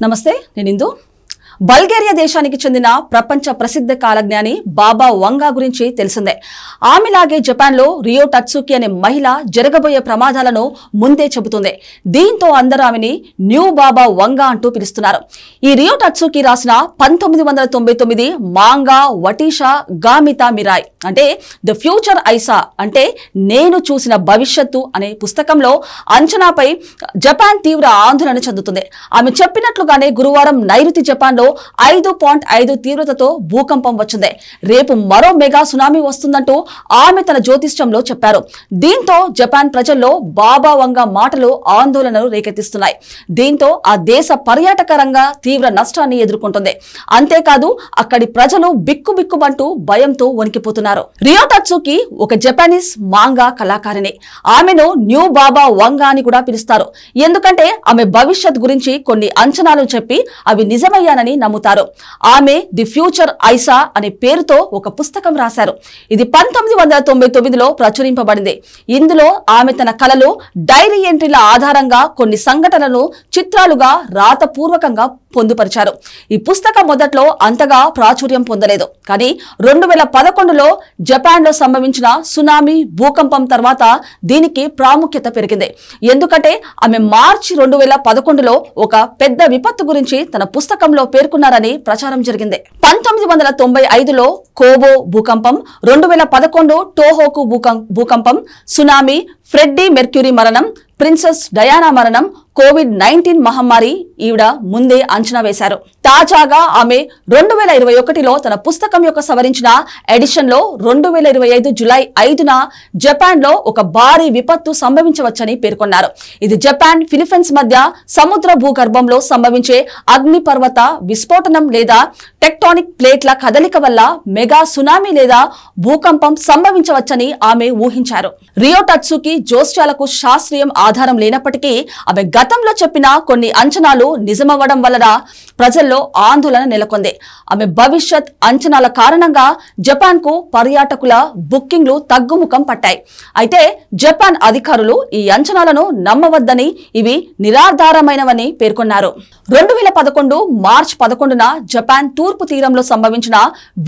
నమస్తే నేను ఇందు బల్గేరియా దేశానికి చెందిన ప్రపంచ ప్రసిద్ధ కాలజ్ఞాని బాబా వంగా గురించి తెలిసిందే. ఆమెలాగే జపాన్లో రియో టట్సుకి అనే మహిళ జరగబోయే ప్రమాదాలను ముందే చెబుతుంది. దీంతో అందరూ ఆమెని న్యూ బాబా వంగా అంటూ పిలుస్తున్నారు. ఈ రియో టట్సుకి రాసిన 1999 మాంగా వటీషా గామితా మిరాయ్ అంటే ద ఫ్యూచర్ ఐసా అంటే నేను చూసిన భవిష్యత్తు అనే పుస్తకంలో అంచనాపై జపాన్ తీవ్ర ఆందోళన చెందుతుంది. ఆమె చెప్పినట్లుగానే గురువారం నైరుతి జపాన్లో 5.5 తీవ్రతతో భూకంపం వచ్చింది. రేపు మరో మెగా సునామీ వస్తుందంటూ ఆమె తన జ్యోతిష్యంలో చెప్పారు. దీంతో జపాన్ ప్రజల్లో బాబా వంగా మాటలు ఆందోళనలు రేకెత్తిస్తున్నాయి. దీంతో ఆ దేశ పర్యాటక రంగ తీవ్ర నష్టాన్ని ఎదుర్కొంటుంది. అంతేకాదు అక్కడి ప్రజలు బిక్కుబిక్కుమంటూ భయంతో వణికిపోతున్నారు. రియో టట్సుకి ఒక జపానీస్ మాంగా కళాకారిణి. ఆమెను న్యూ బాబా వంగా అని కూడా పిలుస్తారు. ఎందుకంటే ఆమె భవిష్యత్ గురించి కొన్ని అంచనాలు చెప్పి అవి నిజమయ్యానని నమ్ముతారు. ఆమె ది ఫ్యూచర్ ఐసా అనే పేరుతో ఒక పుస్తకం రాశారు. ఇది 1999లో ప్రచురింపబడింది. ఇందులో ఆమె తన కళలు డైరీ ఎంట్రీల ఆధారంగా కొన్ని సంఘటనలను చిత్రాలుగా రాతపూర్వకంగా పొందుపరిచారు. ఈ పుస్తకం మొదట్లో అంతగా ప్రాచుర్యం పొందలేదు. కానీ 2011లో జపాన్లో సంభవించిన సునామీ భూకంపం తర్వాత దీనికి ప్రాముఖ్యత పెరిగింది. ఎందుకంటే ఆమె మార్చి 2011లో ఒక పెద్ద విపత్తు గురించి తన పుస్తకంలో పేర్కొన్నారని ప్రచారం జరిగింది. 1995లో కోబో భూకంపం, 2011 టోహోకు భూకంపం, సునామీ, ఫ్రెడ్డీ మెర్క్యూరీ మరణం, ప్రిన్సెస్ డయానా మరణం, కోవిడ్-19 మహమ్మారి ఈవిడ ముందే అంచనా వేశారు. తాజాగా ఆమె 2021లో తన పుస్తకం యొక్క సవరించిన ఎడిషన్ లో 2025 జూలై 5న జపాన్ లో ఒక భారీ విపత్తు సంభవించవచ్చని పేర్కొన్నారు. ఇది జపాన్ ఫిలిప్పీన్స్ మధ్య సముద్ర భూగర్భంలో సంభవించే అగ్నిపర్వత విస్ఫోటనం లేదా టెక్టానిక్ ప్లేట్ల కదలిక వల్ల మెగా సునామీ లేదా భూకంపం సంభవించవచ్చని ఆమె ఊహించారు. రియో టట్సుకి జోస్యాలకు శాస్త్రీయం ఆధారం లేనప్పటికీ ఆమె గతంలో చెప్పిన కొన్ని అంచనాలు నిజమవ్వడం వలన ప్రజల్లో ఆందోళన నెలకొంది. ఆమె భవిష్యత్ అంచనాల కారణంగా జపాన్ కు పర్యాటకుల బుకింగ్లు తగ్గుముఖం పట్టాయి. అయితే జపాన్ అధికారులు ఈ అంచనాలను నమ్మవద్దని, ఇవి నిరాధారమైనవని పేర్కొన్నారు. 2011 మార్చి 11న జపాన్ తూర్పు తీరంలో సంభవించిన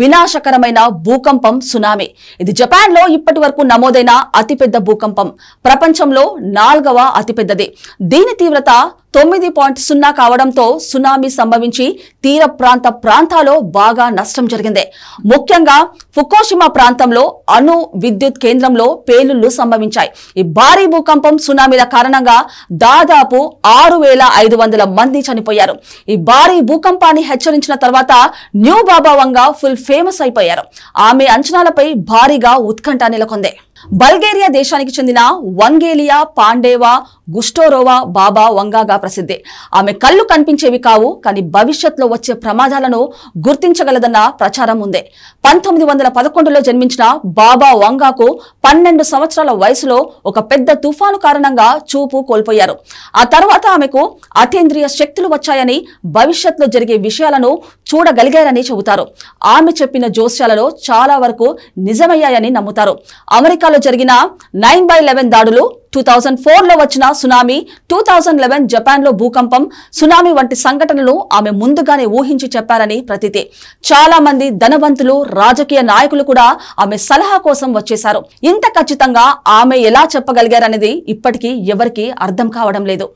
వినాశకరమైన భూకంపం సునామీ. ఇది జపాన్ లో ఇప్పటి వరకు నమోదైన అతిపెద్ద భూకంపం. ప్రపంచంలో 4వ అతిపెద్దది. దీని తీవ్రత 9.0 కావడంతో సునామీ సంభవించి తీర ప్రాంతాల్లో బాగా నష్టం జరిగింది. ముఖ్యంగా ఫుకుషిమా ప్రాంతంలో అణు విద్యుత్ కేంద్రంలో పేలుళ్లు సంభవించాయి. ఈ భారీ భూకంపం సునామీల కారణంగా దాదాపు 6,500 మంది చనిపోయారు. ఈ భారీ భూకంపాన్ని హెచ్చరించిన తర్వాత న్యూ బాబా వంగా ఫుల్ ఫేమస్ అయిపోయారు. ఆమె అంచనాలపై భారీగా ఉత్కంఠ నెలకొంది. బల్గేరియా దేశానికి చెందిన వంగేలియా పాండేవా గుస్టోరోవా బాబా వంగాగా ప్రసిద్ధి. ఆమె కళ్ళు కనిపించేవి కావు, కానీ భవిష్యత్తులో వచ్చే ప్రమాదాలను గుర్తించగలదన్న ప్రచారం ఉంది. 1911లో జన్మించిన బాబా వంగాకు 12 సంవత్సరాల వయసులో ఒక పెద్ద తుఫాను కారణంగా చూపు కోల్పోయారు. ఆ తర్వాత ఆమెకు అతీంద్రియ శక్తులు వచ్చాయని, భవిష్యత్తులో జరిగే విషయాలను చూడగలిగారని చెబుతారు. ఆమె చెప్పిన జోస్యాలలో చాలా వరకు నిజమయ్యాయని నమ్ముతారు. అమెరికాలో జరిగిన 9/11 దాడులు, 2004లో వచ్చిన సునామీ, 2011 జపాన్ లో భూకంపం, సునామీ వంటి సంఘటనలు ఆమె ముందుగానే ఊహించి చెప్పారని ప్రతీతి. చాలా మంది ధనవంతులు, రాజకీయ నాయకులు కూడా ఆమె సలహా కోసం వచ్చేశారు. ఇంత ఖచ్చితంగా ఆమె ఎలా చెప్పగలిగారనేది ఇప్పటికీ ఎవరికీ అర్థం కావడం లేదు.